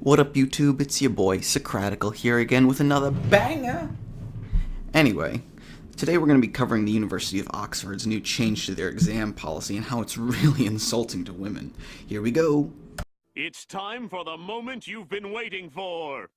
What up, YouTube? It's your boy, Socratical, here again with another banger! Anyway, today we're going to be covering the University of Oxford's new change to their exam policy and how it's really insulting to women. Here we go! It's time for the moment you've been waiting for.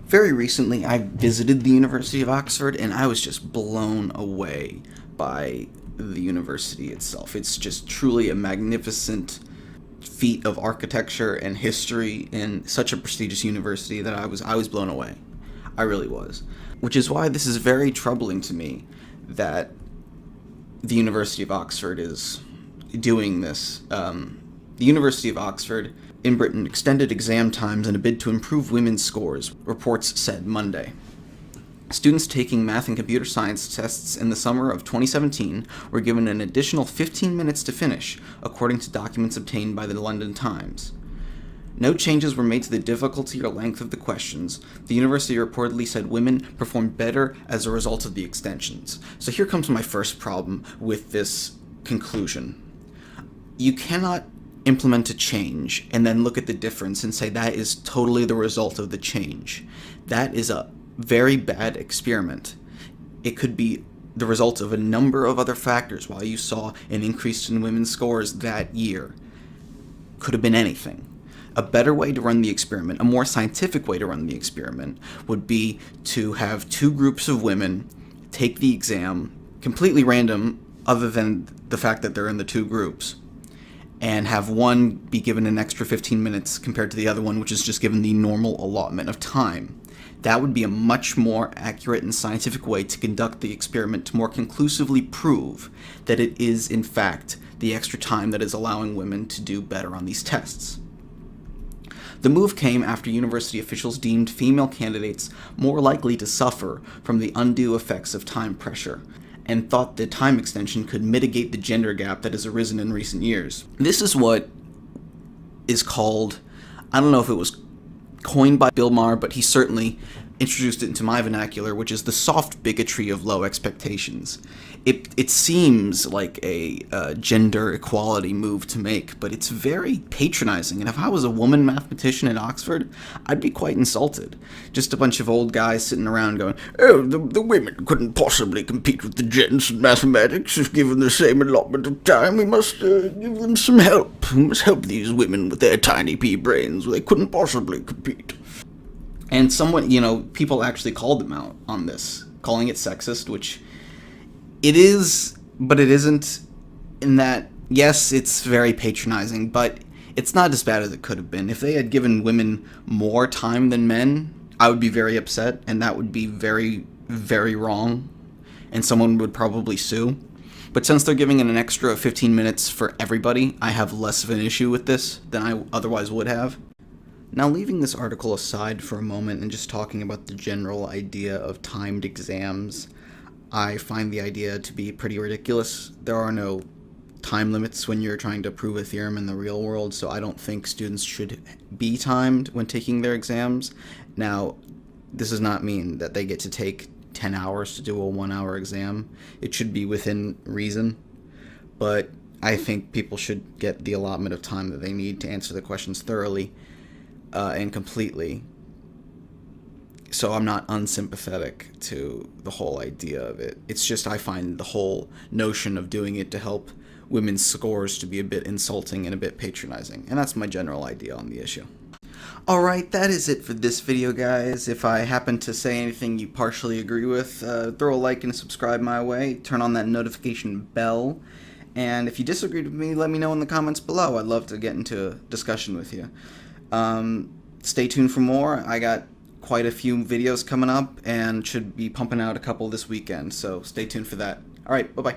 Very recently, I visited the University of Oxford, and I was just blown away by the university itself. It's just truly a magnificent feat of architecture and history in such a prestigious university that I was blown away. I really was. Which is why this is very troubling to me that the University of Oxford is doing this. The University of Oxford in Britain extended exam times in a bid to improve women's scores, reports said Monday. Students taking math and computer science tests in the summer of 2017 were given an additional 15 minutes to finish, according to documents obtained by the London Times. No changes were made to the difficulty or length of the questions. The university reportedly said women performed better as a result of the extensions. So here comes my first problem with this conclusion. You cannot implement a change and then look at the difference and say that is totally the result of the change. That is a very bad experiment. It could be the result of a number of other factors. While you saw an increase in women's scores that year, could have been anything. A better way to run the experiment, a more scientific way to run the experiment, would be to have two groups of women take the exam, completely random other than the fact that they're in the two groups, and have one be given an extra 15 minutes compared to the other one, which is just given the normal allotment of time. That would be a much more accurate and scientific way to conduct the experiment to more conclusively prove that it is, in fact, the extra time that is allowing women to do better on these tests. The move came after university officials deemed female candidates more likely to suffer from the undue effects of time pressure, and thought the time extension could mitigate the gender gap that has arisen in recent years. This is what is called, I don't know if it was coined by Bill Maher, but he certainly introduced it into my vernacular, which is the soft bigotry of low expectations. It seems like a gender equality move to make, but it's very patronizing, and if I was a woman mathematician at Oxford, I'd be quite insulted. Just a bunch of old guys sitting around going, oh, the women couldn't possibly compete with the gents in mathematics if given the same allotment of time. We must give them some help. We must help these women with their tiny pea brains. They couldn't possibly compete. And someone, people actually called them out on this, calling it sexist, which it is, but it isn't, in that, yes, it's very patronizing, but it's not as bad as it could have been. If they had given women more time than men, I would be very upset, and that would be very, very wrong, and someone would probably sue. But since they're giving it an extra 15 minutes for everybody, I have less of an issue with this than I otherwise would have. Now, leaving this article aside for a moment and just talking about the general idea of timed exams, I find the idea to be pretty ridiculous. There are no time limits when you're trying to prove a theorem in the real world, so I don't think students should be timed when taking their exams. Now, this does not mean that they get to take 10 hours to do a 1-hour exam. It should be within reason, but I think people should get the allotment of time that they need to answer the questions thoroughly and completely. So I'm not unsympathetic to the whole idea of it. It's just I find the whole notion of doing it to help women's scores to be a bit insulting and a bit patronizing. And that's my general idea on the issue. Alright, that is it for this video, guys. If I happen to say anything you partially agree with, throw a like and subscribe my way. Turn on that notification bell. And if you disagreed with me, let me know in the comments below. I'd love to get into a discussion with you. Stay tuned for more. I got quite a few videos coming up and should be pumping out a couple this weekend, so stay tuned for that. Alright, bye-bye.